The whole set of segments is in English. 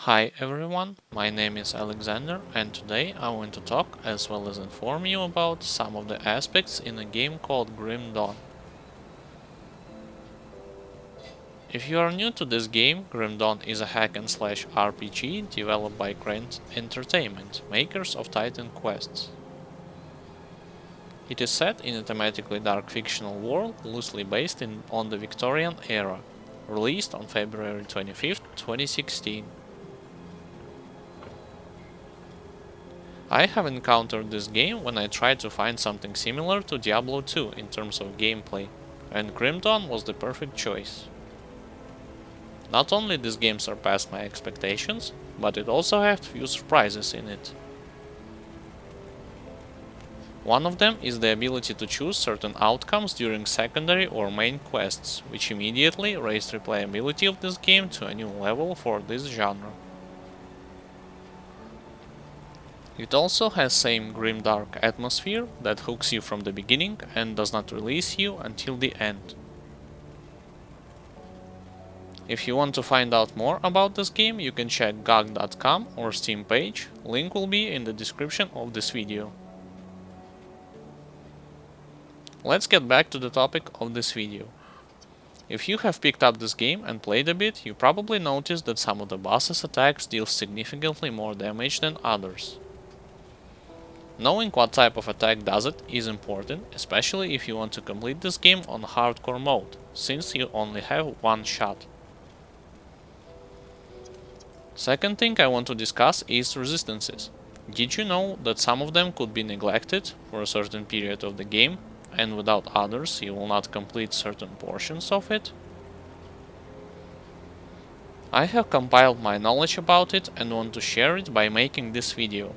Hi everyone, my name is Alexander and today I want to talk as well as inform you about some of the aspects in a game called Grim Dawn. If you are new to this game, Grim Dawn is a hack and slash RPG developed by Grant Entertainment, makers of Titan Quests. It is set in a thematically dark fictional world loosely based on the Victorian era, released on February 25, 2016. I have encountered this game when I tried to find something similar to Diablo 2 in terms of gameplay, and Grim Dawn was the perfect choice. Not only this game surpassed my expectations, but it also had few surprises in it. One of them is the ability to choose certain outcomes during secondary or main quests, which immediately raised replayability of this game to a new level for this genre. It also has same grim-dark atmosphere that hooks you from the beginning and does not release you until the end. If you want to find out more about this game, you can check GOG.com or Steam page, link will be in the description of this video. Let's get back to the topic of this video. If you have picked up this game and played a bit, you probably noticed that some of the boss's attacks deal significantly more damage than others. Knowing what type of attack does it is important, especially if you want to complete this game on hardcore mode, since you only have one shot. Second thing I want to discuss is resistances. Did you know that some of them could be neglected for a certain period of the game, and without others you will not complete certain portions of it? I have compiled my knowledge about it and want to share it by making this video.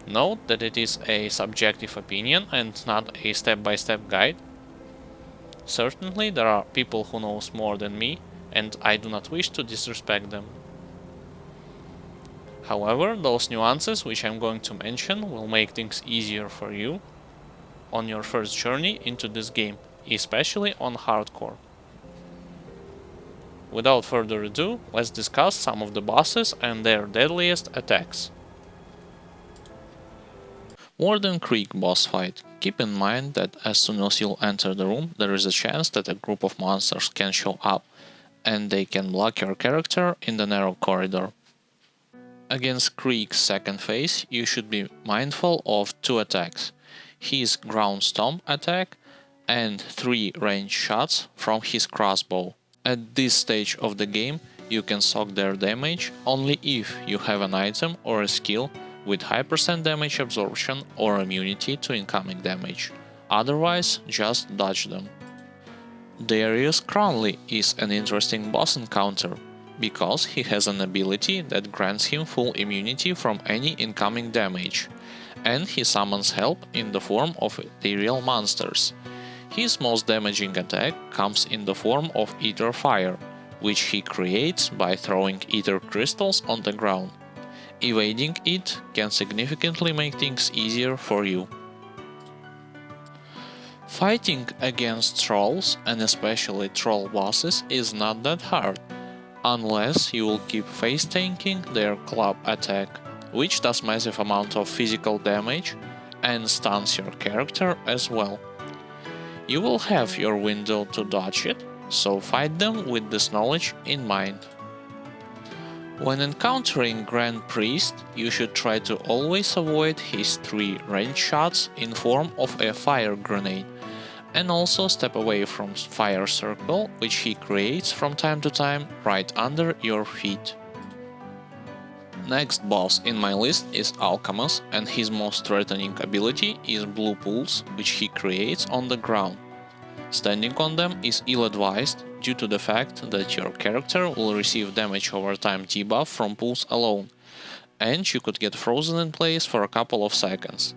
Note that it is a subjective opinion and not a step-by-step guide. Certainly there are people who knows more than me, and I do not wish to disrespect them. However, those nuances which I'm going to mention will make things easier for you on your first journey into this game, especially on hardcore. Without further ado, let's discuss some of the bosses and their deadliest attacks. Warden Creek boss fight. Keep in mind that as soon as you'll enter the room, there is a chance that a group of monsters can show up, and they can block your character in the narrow corridor. Against Creek's second phase, you should be mindful of two attacks: his ground stomp attack and 3 ranged shots from his crossbow. At this stage of the game, you can soak their damage only if you have an item or a skill with high % damage absorption or immunity to incoming damage, otherwise just dodge them. Darius Cronley is an interesting boss encounter, because he has an ability that grants him full immunity from any incoming damage, and he summons help in the form of ethereal monsters. His most damaging attack comes in the form of Ether Fire, which he creates by throwing ether crystals on the ground. Evading it can significantly make things easier for you. Fighting against trolls, and especially troll bosses, is not that hard, unless you will keep face tanking their club attack, which does massive amount of physical damage and stuns your character as well. You will have your window to dodge it, so fight them with this knowledge in mind. When encountering Grand Priest, you should try to always avoid his 3 ranged shots in form of a fire grenade, and also step away from fire circle, which he creates from time to time right under your feet. Next boss in my list is Alchemist, and his most threatening ability is blue pools, which he creates on the ground. Standing on them is ill-advised due to the fact that your character will receive damage over time debuff from pools alone, and you could get frozen in place for a couple of seconds.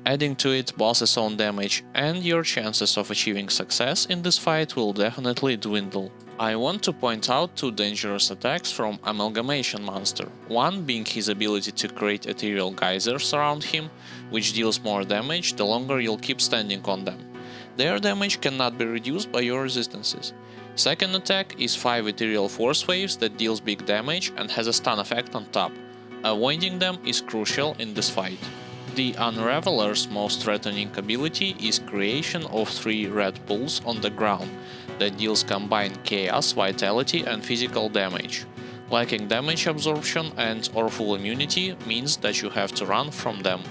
Adding to it boss's own damage, and your chances of achieving success in this fight will definitely dwindle. I want to point out 2 dangerous attacks from Amalgamation Monster, one being his ability to create ethereal geysers around him, which deals more damage the longer you'll keep standing on them. Their damage cannot be reduced by your resistances. Second attack is 5 ethereal force waves that deals big damage and has a stun effect on top. Avoiding them is crucial in this fight. The Unraveler's most threatening ability is creation of 3 red pools on the ground that deals combined chaos, vitality and physical damage. Lacking damage absorption and/or full immunity means that you have to run from them.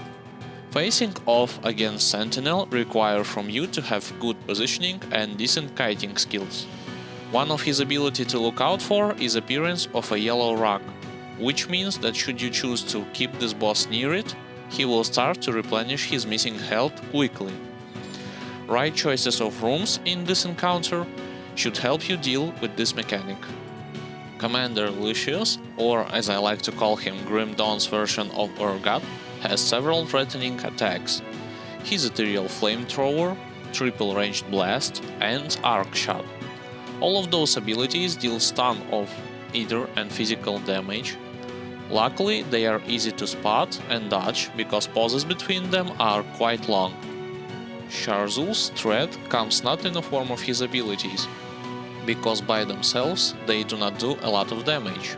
Facing off against Sentinel requires from you to have good positioning and decent kiting skills. One of his ability to look out for is appearance of a yellow rock, which means that should you choose to keep this boss near it, he will start to replenish his missing health quickly. Right choices of rooms in this encounter should help you deal with this mechanic. Commander Lucius, or as I like to call him Grim Dawn's version of Urgot, has several threatening attacks. His Ethereal Flamethrower, Triple Ranged Blast and Arc Shot. All of those abilities deal stun of ether and physical damage. Luckily, they are easy to spot and dodge because pauses between them are quite long. Sharzul's threat comes not in the form of his abilities, because by themselves they do not do a lot of damage.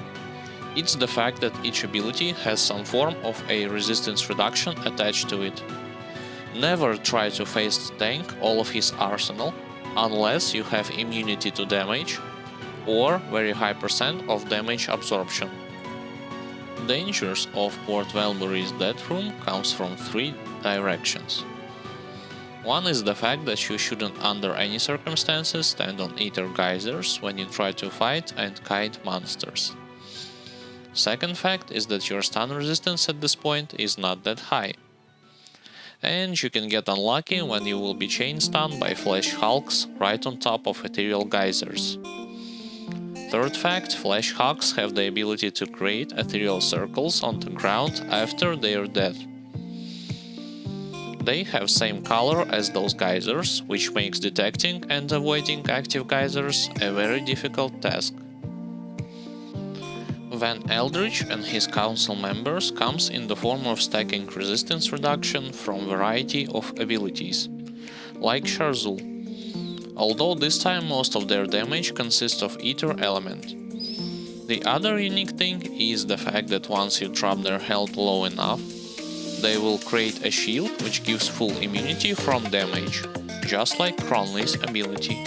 It's the fact that each ability has some form of a resistance reduction attached to it. Never try to face tank all of his arsenal unless you have immunity to damage or very high % of damage absorption. Dangers of Port Valbury's Death Room comes from 3 directions. One is the fact that you shouldn't under any circumstances stand on ether geysers when you try to fight and kite monsters. Second fact is that your stun resistance at this point is not that high. And you can get unlucky when you will be chain stunned by flash hulks right on top of ethereal geysers. Third fact, flash hulks have the ability to create ethereal circles on the ground after they are dead. They have same color as those geysers, which makes detecting and avoiding active geysers a very difficult task. Van Eldritch and his council members comes in the form of stacking resistance reduction from variety of abilities, like Sharzul, although this time most of their damage consists of ether element. The other unique thing is the fact that once you drop their health low enough, they will create a shield which gives full immunity from damage, just like Cronley's ability.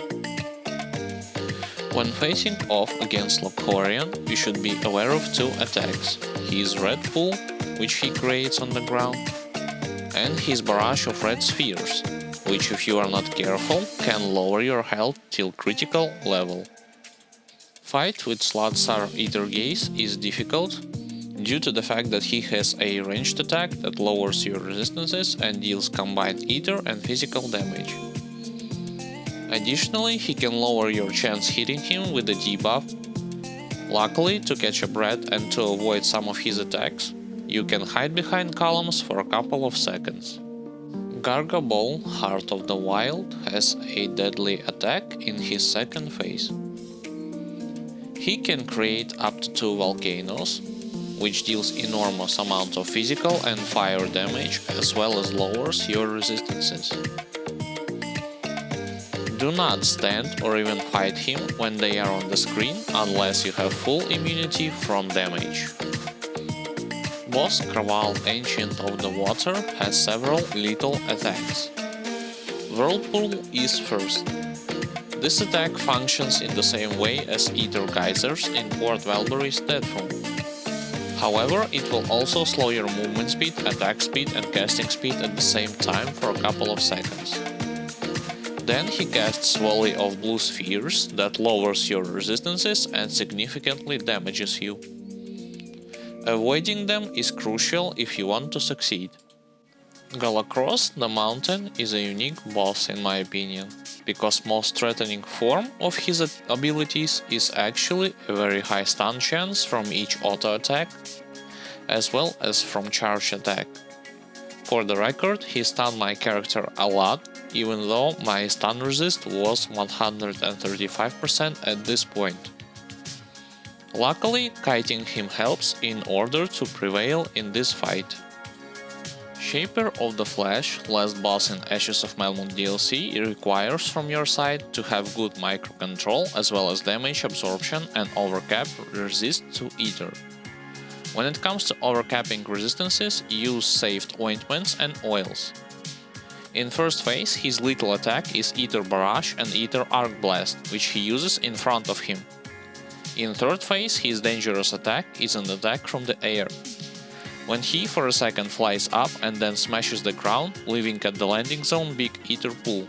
When facing off against Locorian, you should be aware of 2 attacks, his red pool, which he creates on the ground, and his barrage of red spheres, which if you are not careful can lower your health till critical level. Fight with Slotsar Ether Gaze is difficult due to the fact that he has a ranged attack that lowers your resistances and deals combined ether and physical damage. Additionally, he can lower your chance hitting him with a debuff. Luckily, to catch a breath and to avoid some of his attacks, you can hide behind columns for a couple of seconds. Gargabol, Heart of the Wild, has a deadly attack in his second phase. He can create up to 2 volcanoes, which deals enormous amount of physical and fire damage as well as lowers your resistances. Do not stand or even fight him when they are on the screen unless you have full immunity from damage. Boss Kraval Ancient of the Water has several lethal attacks. Whirlpool is first. This attack functions in the same way as Ether Geysers in Port Valbury's Death Room. However, it will also slow your movement speed, attack speed and casting speed at the same time for a couple of seconds. Then he casts Volley of Blue Spheres that lowers your resistances and significantly damages you. Avoiding them is crucial if you want to succeed. Galacross the Mountain is a unique boss in my opinion, because most threatening form of his abilities is actually a very high stun chance from each auto attack, as well as from charge attack. For the record, he stunned my character a lot, even though my stun resist was 135% at this point. Luckily, kiting him helps in order to prevail in this fight. Shaper of the Flesh, last boss in Ashes of Melmoth DLC, requires from your side to have good microcontrol as well as damage absorption and overcap resist to Ether. When it comes to overcapping resistances, use saved ointments and oils. In first phase, his lethal attack is Ether Barrage and Ether Arc Blast, which he uses in front of him. In third phase, his dangerous attack is an attack from the air, when he for a second flies up and then smashes the ground, leaving at the landing zone big ether pool.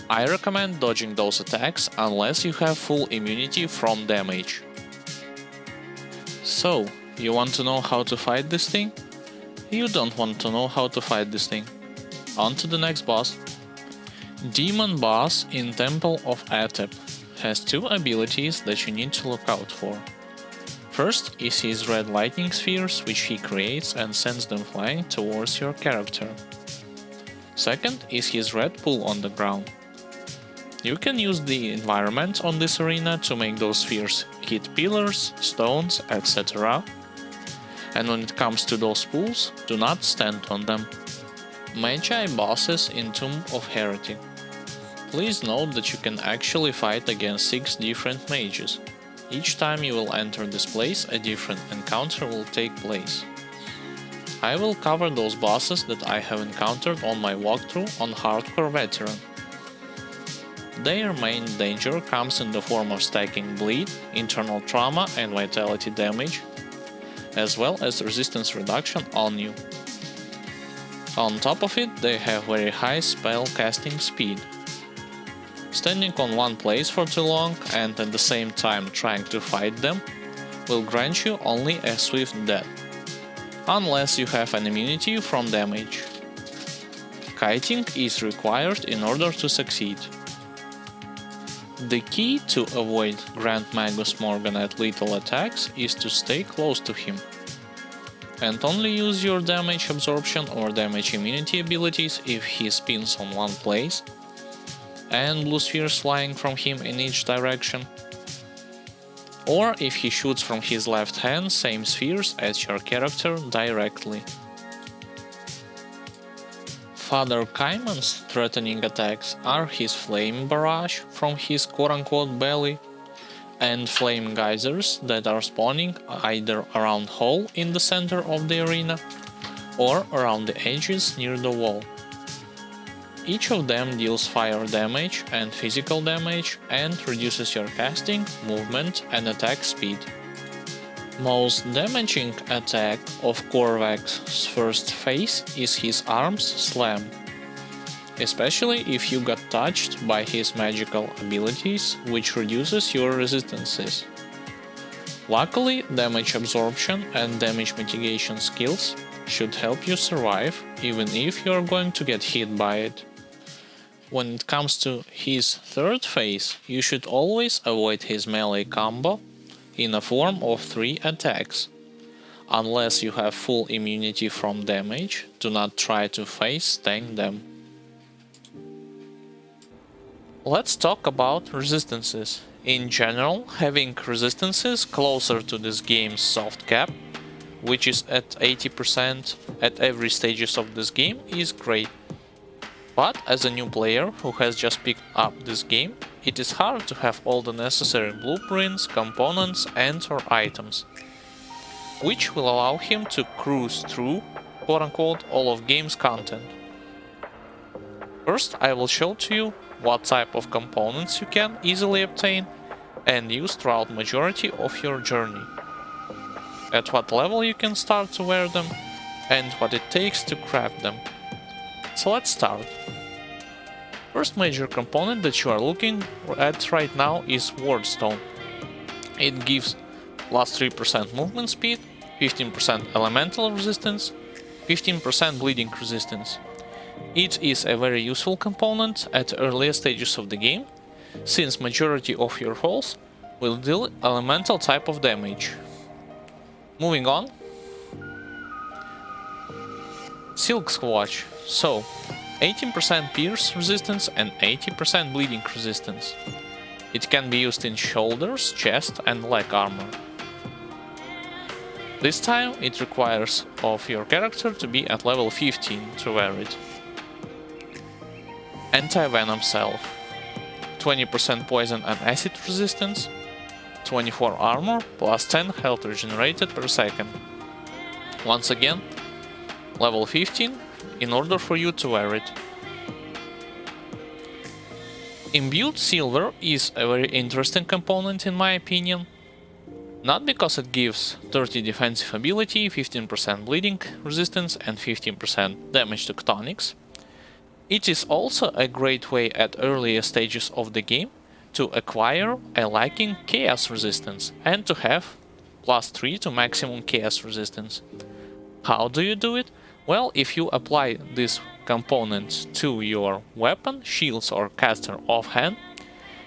I recommend dodging those attacks unless you have full immunity from damage. So, you want to know how to fight this thing? You don't want to know how to fight this thing. On to the next boss. Demon boss in Temple of Atep has two abilities that you need to look out for. First is his red lightning spheres, which he creates and sends them flying towards your character. Second is his red pool on the ground. You can use the environment on this arena to make those spheres hit pillars, stones, etc. And when it comes to those pools, do not stand on them. Magi bosses in Tomb of Heretic. Please note that you can actually fight against 6 different mages. Each time you will enter this place, a different encounter will take place. I will cover those bosses that I have encountered on my walkthrough on Hardcore Veteran. Their main danger comes in the form of stacking bleed, internal trauma and vitality damage, as well as resistance reduction on you. On top of it, they have very high spell casting speed. Standing on one place for too long and at the same time trying to fight them will grant you only a swift death, unless you have an immunity from damage. Kiting is required in order to succeed. The key to avoid Grand Magus Morgan at lethal attacks is to stay close to him, and only use your damage absorption or damage immunity abilities if he spins on one place, and blue spheres flying from him in each direction, or if he shoots from his left hand same spheres as your character directly. Father Kaiman's threatening attacks are his flame barrage from his quote-unquote belly, and flame geysers that are spawning either around hole in the center of the arena or around the edges near the wall. Each of them deals fire damage and physical damage and reduces your casting, movement and attack speed. Most damaging attack of Korvac's first phase is his arms slam, especially if you got touched by his magical abilities, which reduces your resistances. Luckily, damage absorption and damage mitigation skills should help you survive, even if you're going to get hit by it. When it comes to his third phase, you should always avoid his melee combo in a form of 3 attacks. Unless you have full immunity from damage, do not try to phase tank them. Let's talk about resistances. In general, having resistances closer to this game's soft cap, which is at 80% at every stages of this game, is great. But as a new player who has just picked up this game, it is hard to have all the necessary blueprints, components and/or items, which will allow him to cruise through quote-unquote all of game's content. First, I will show to you what type of components you can easily obtain and use throughout majority of your journey, at what level you can start to wear them, and what it takes to craft them. So let's start. First major component that you are looking at right now is Wardstone. It gives plus 3% movement speed, 15% elemental resistance, 15% bleeding resistance. It is a very useful component at earlier stages of the game, since majority of your rolls will deal elemental type of damage. Moving on. Silk Squatch. So, 18% pierce resistance and 80% bleeding resistance. It can be used in shoulders, chest and leg armor. This time it requires of your character to be at level 15 to wear it. Anti-venom self. 20% poison and acid resistance, 24 armor, plus 10 health regenerated per second. Once again, level 15 in order for you to wear it. Imbued silver is a very interesting component in my opinion. Not because it gives 30 defensive ability, 15% bleeding resistance and 15% damage to tonics. It is also a great way at earlier stages of the game to acquire a lacking chaos resistance and to have +3 to maximum chaos resistance. How do you do it? Well, if you apply this component to your weapon, shields or caster offhand,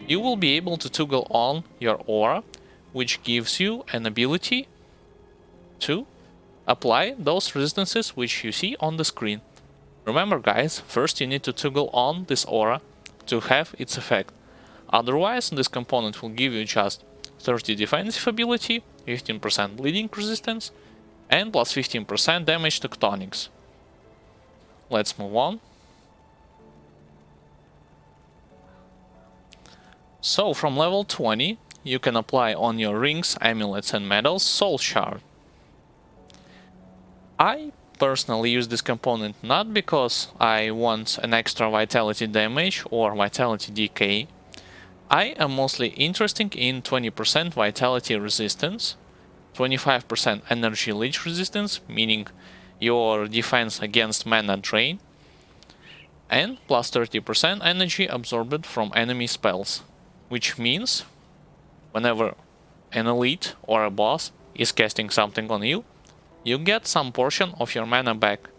you will be able to toggle on your aura, which gives you an ability to apply those resistances which you see on the screen. Remember guys, first you need to toggle on this aura to have its effect. Otherwise, this component will give you just 30 defensive ability, 15% bleeding resistance, and plus 15% damage to tonics. Let's move on. So from level 20, you can apply on your rings, amulets and medals Soul Shard. I personally use this component not because I want an extra vitality damage or vitality decay. I am mostly interested in 20% vitality resistance, 25% energy leech resistance, meaning your defense against mana drain, and plus 30% energy absorbed from enemy spells, which means whenever an elite or a boss is casting something on you, you get some portion of your mana back.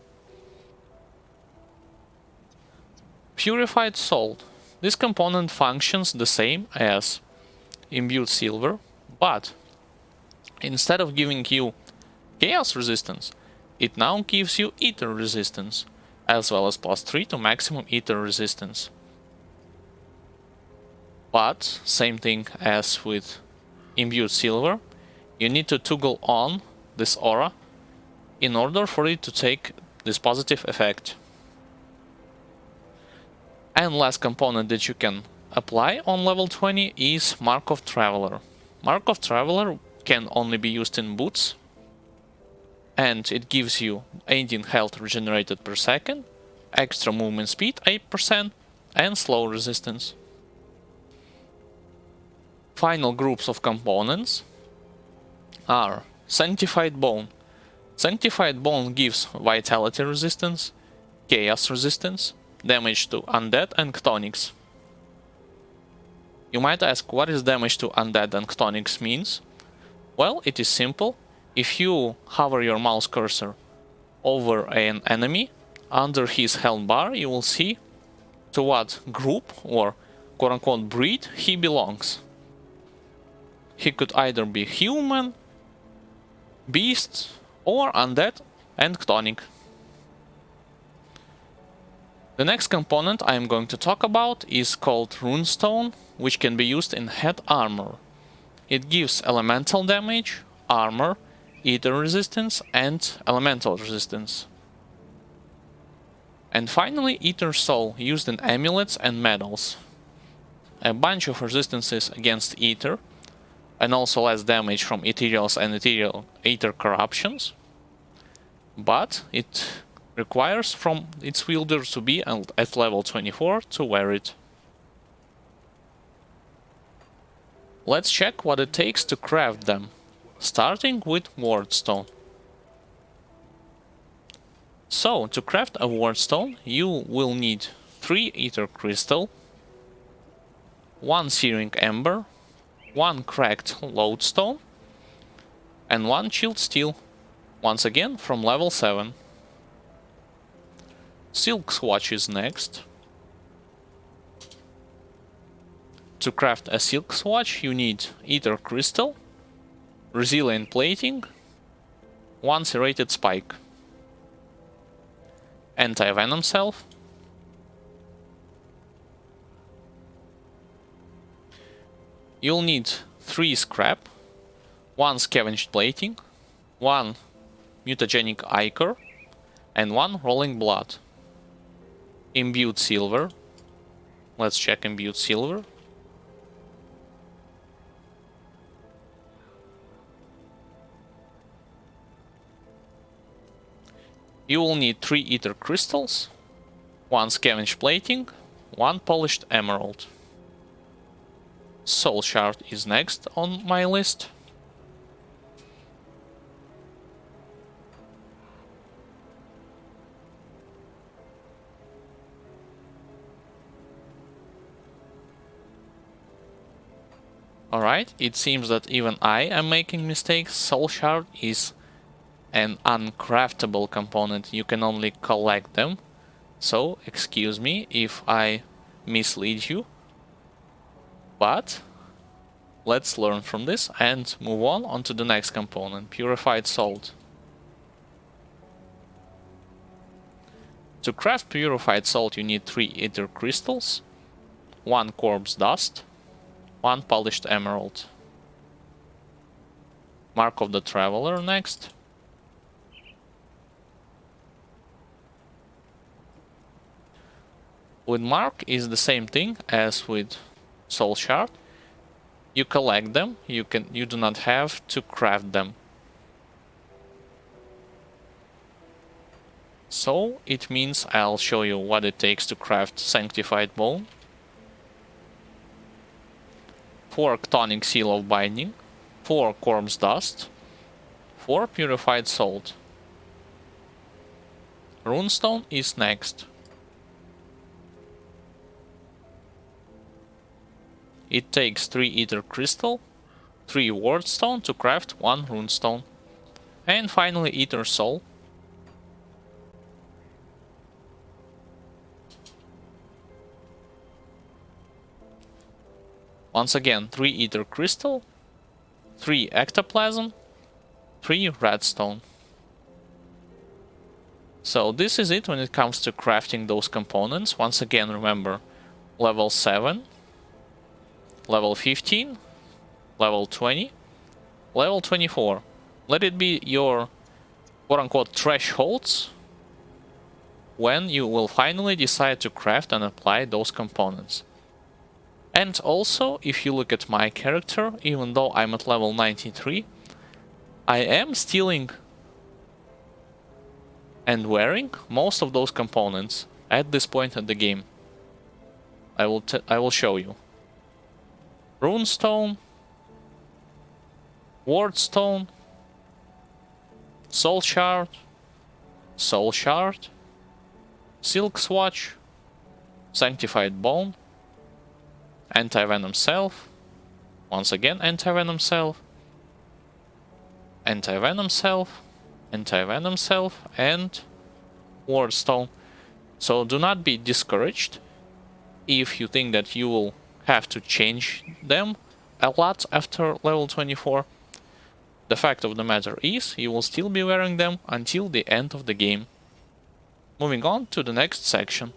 Purified Soul. This component functions the same as Imbued Silver, but instead of giving you Chaos resistance, it now gives you Ether resistance, as well as +3 to maximum Ether resistance. But, same thing as with Imbued Silver, you need to toggle on this aura in order for it to take this positive effect. And last component that you can apply on level 20 is Mark of Traveler. Mark of Traveler can only be used in boots, and it gives you 18 health regenerated per second, extra movement speed 8%, and slow resistance. Final groups of components are Sanctified Bone. Sanctified Bone gives vitality resistance, chaos resistance, damage to undead and tonics. You might ask what is damage to undead and tonics means? Well, it is simple. If you hover your mouse cursor over an enemy, under his health bar you will see to what group or quote-unquote breed he belongs. He could either be human, beast, or undead and tonic. The next component I am going to talk about is called Runestone, which can be used in head armor. It gives elemental damage, armor, ether resistance, and elemental resistance. And finally, Ether Soul, used in amulets and medals. A bunch of resistances against ether, and also less damage from ethereals and ether corruptions. But it requires from its wielder to be at level 24 to wear it. Let's check what it takes to craft them, starting with Wardstone. So, to craft a Wardstone, you will need 3 Ether Crystal, 1 Searing Ember, 1 Cracked Lodestone, and 1 Chilled Steel, once again from level 7. Silk Swatch is next. To craft a Silk Swatch you need Ether Crystal, Resilient Plating, 1 Serrated Spike, Anti-Venom Self, you'll need 3 Scrap, 1 Scavenged Plating, 1 mutagenic ichor, and 1 rolling blood. Imbued silver. Let's check imbued silver. You will need 3 ether crystals, 1 scavenge plating, 1 polished emerald. Soul shard is next on my list. Alright, it seems that even I am making mistakes. Soul shard is an uncraftable component, you can only collect them. So, excuse me if I mislead you. But let's learn from this and move on to the next component, purified salt. To craft purified salt you need 3 ether crystals, 1 corpse dust, 1 polished emerald. Mark of the Traveler next. With mark is the same thing as with soul shard. You collect them, you do not have to craft them. So it means I'll show you what it takes to craft sanctified bone. 4 Chthonic seal of binding, 4 corpse dust, 4 purified salt. Runestone is next. It takes 3 ether crystal, 3 wardstone to craft 1 runestone, and finally ether soul. Once again, 3 ether crystal, 3 ectoplasm, 3 redstone. So this is it when it comes to crafting those components. Once again, remember, level 7, level 15, level 20, level 24. Let it be your quote-unquote thresholds when you will finally decide to craft and apply those components. And also, if you look at my character, even though I'm at level 93, I am stealing and wearing most of those components at this point in the game. I will show you. Runestone, wardstone, soul shard, silk swatch, sanctified bone, anti-venom self, once again anti-venom self, anti-venom self, anti-venom self, and wardstone. So do not be discouraged if you think that you will have to change them a lot after level 24. The fact of the matter is, you will still be wearing them until the end of the game. Moving on to the next section.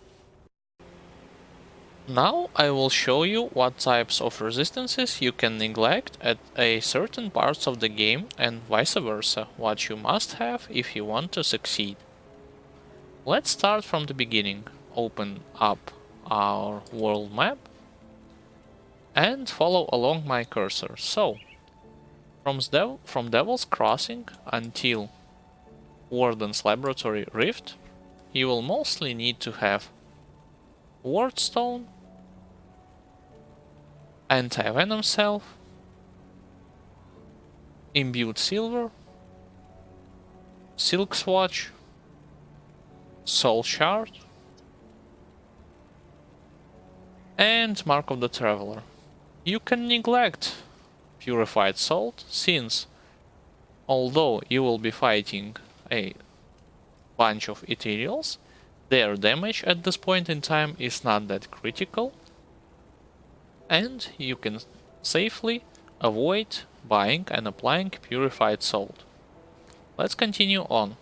Now I will show you what types of resistances you can neglect at a certain parts of the game and vice versa, what you must have if you want to succeed. Let's start from the beginning. Open up our world map and follow along my cursor. So, from Devil's Crossing until Warden's Laboratory Rift, you will mostly need to have wardstone, anti-venom self, imbued silver, silk swatch, soul shard, and mark of the traveler. You can neglect purified salt, since although you will be fighting a bunch of ethereals, their damage at this point in time is not that critical, and you can safely avoid buying and applying purified salt. Let's continue on.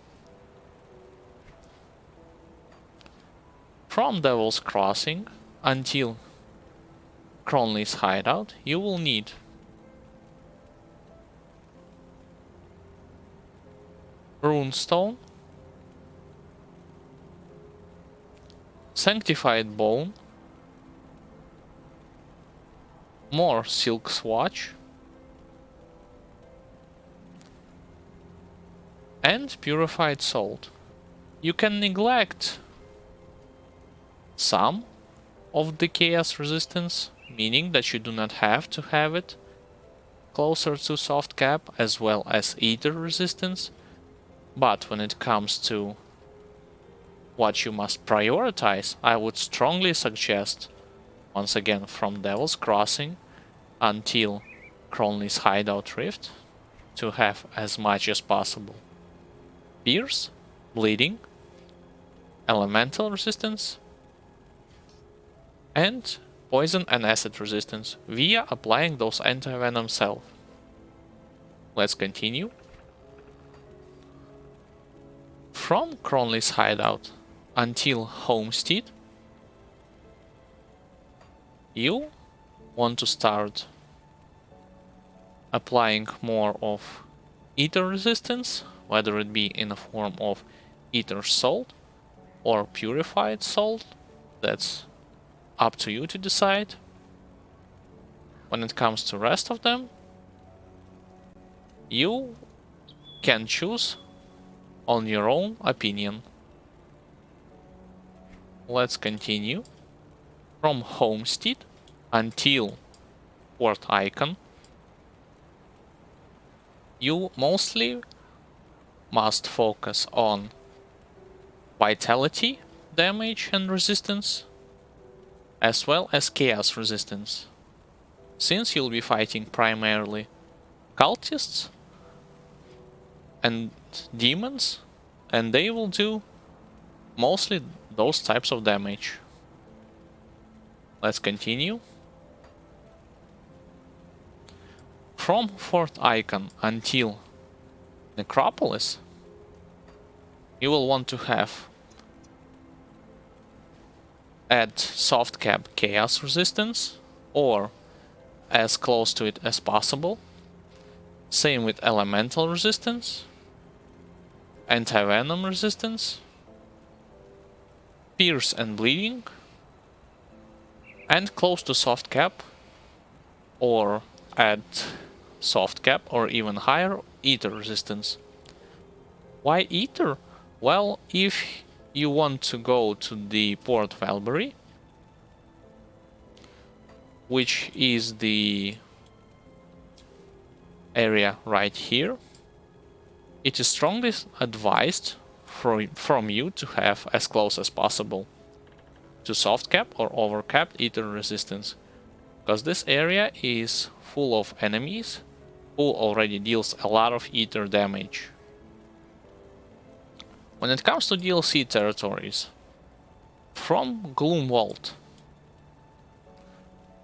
From Devil's Crossing until Cronley's hideout, you will need Runestone, Sanctified Bone, more Silk Swatch, and Purified Salt. You can neglect some of the Chaos Resistance, meaning that you do not have to have it closer to Soft Cap, as well as Ether Resistance. But when it comes to what you must prioritize, I would strongly suggest, once again, from Devil's Crossing until Cronley's Hideout Rift, to have as much as possible Pierce, Bleeding, Elemental Resistance, and Poison and Acid Resistance via applying those anti-venom salve. Let's continue. From Cronley's Hideout until Homestead, you want to start applying more of Ether Resistance, whether it be in the form of Ether Salt or Purified Salt. That's up to you to decide. When it comes to rest of them, you can choose on your own opinion. Let's continue. From Homestead until Port Icon, you mostly must focus on Vitality, damage and resistance, as well as Chaos resistance, since you'll be fighting primarily cultists and demons, and they will do mostly those types of damage. Let's continue. From Fort Icon until Necropolis, you will want to have add soft cap chaos resistance, or as close to it as possible. Same with elemental resistance, anti-venom resistance, pierce and bleeding, and close to soft cap, or add soft cap or even higher ether resistance. Why ether? Well, if you want to go to the Port Valbury, which is the area right here, it is strongly advised from you to have as close as possible to soft cap or overcapped ether resistance, because this area is full of enemies who already deals a lot of ether damage. When it comes to DLC territories, from Gloomvault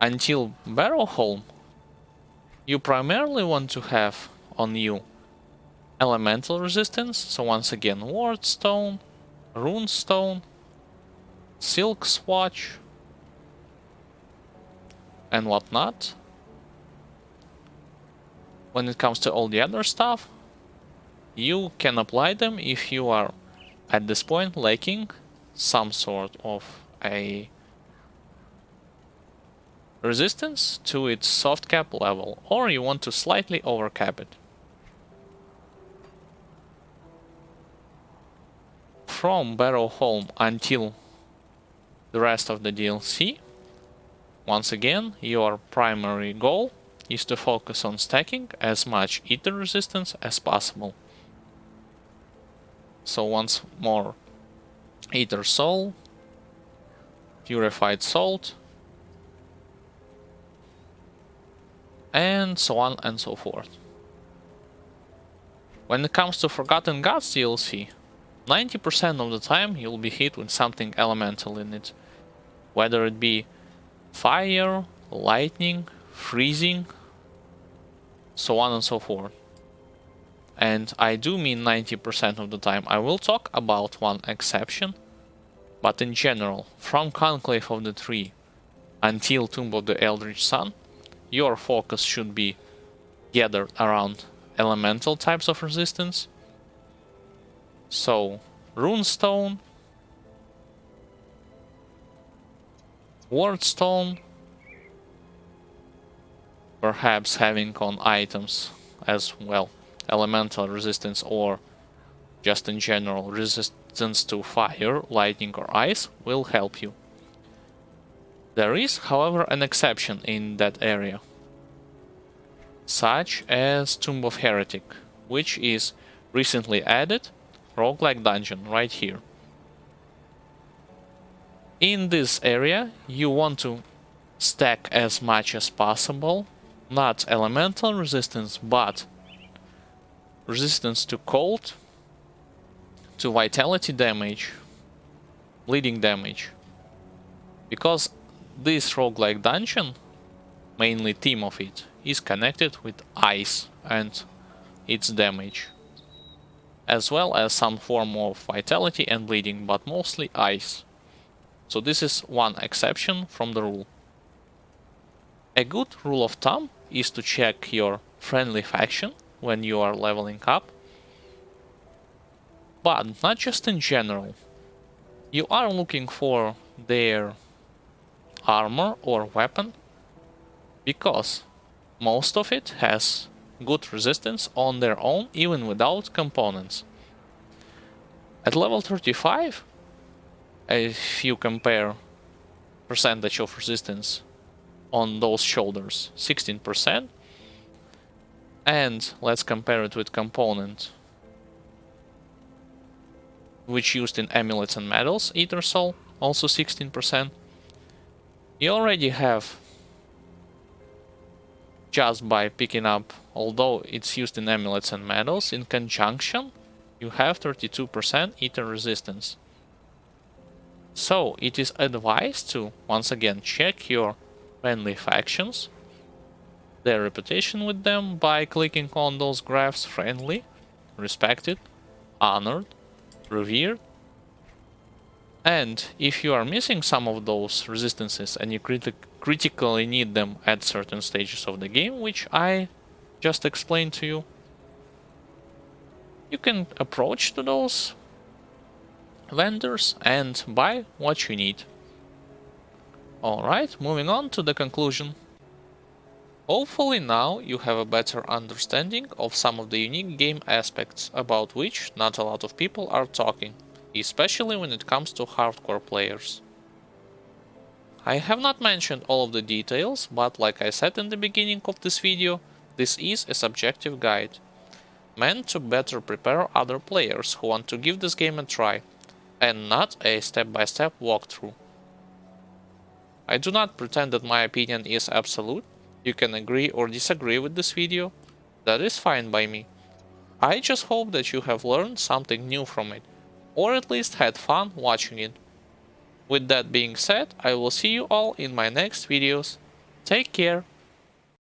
until Barrowholm, you primarily want to have on you elemental resistance, so once again Wardstone, Runestone, Silk Swatch, and whatnot. When it comes to all the other stuff, you can apply them if you are at this point lacking some sort of a resistance to its soft cap level, or you want to slightly overcap it. From Barrowholm until the rest of the DLC, once again, your primary goal is to focus on stacking as much ether resistance as possible. So once more, Ether Soul, Purified Salt, and so on and so forth. When it comes to Forgotten Gods DLC, 90% of the time you'll be hit with something elemental in it. Whether it be fire, lightning, freezing, so on and so forth. And I do mean 90% of the time. I will talk about one exception, but in general, from Conclave of the Tree until Tomb of the Eldritch Sun, your focus should be gathered around elemental types of resistance, So, runestone, wardstone, perhaps having on items as well elemental resistance or just in general resistance to fire, lightning or ice will help you. There is, however, an exception in that area, such as Tomb of Heretic, which is recently added roguelike dungeon right here. In this area you want to stack as much as possible, not elemental resistance, but resistance to cold, to vitality damage, bleeding damage. Because this roguelike dungeon, mainly theme of it, is connected with ice and its damage, as well as some form of vitality and bleeding, but mostly ice. So this is one exception from the rule. A good rule of thumb is to check your friendly faction when you are leveling up, but not just in general. You are looking for their armor or weapon, because most of it has good resistance on their own even without components. At level 35, if you compare percentage of resistance on those shoulders, 16%, and let's compare it with component which used in amulets and medals, Ether Soul, also 16%. You already have, just by picking up, although it's used in amulets and medals, in conjunction, you have 32% ether resistance. So it is advised to, once again, check your friendly factions, their reputation with them, by clicking on those graphs: friendly, respected, honored, revered. And if you are missing some of those resistances and you critically need them at certain stages of the game, which I just explained to you, you can approach to those vendors and buy what you need. Alright, moving on to the conclusion. Hopefully now you have a better understanding of some of the unique game aspects about which not a lot of people are talking, especially when it comes to hardcore players. I have not mentioned all of the details, but like I said in the beginning of this video, this is a subjective guide, meant to better prepare other players who want to give this game a try, and not a step-by-step walkthrough. I do not pretend that my opinion is absolute. You can agree or disagree with this video, that is fine by me. I just hope that you have learned something new from it, or at least had fun watching it. With that being said, I will see you all in my next videos. Take care!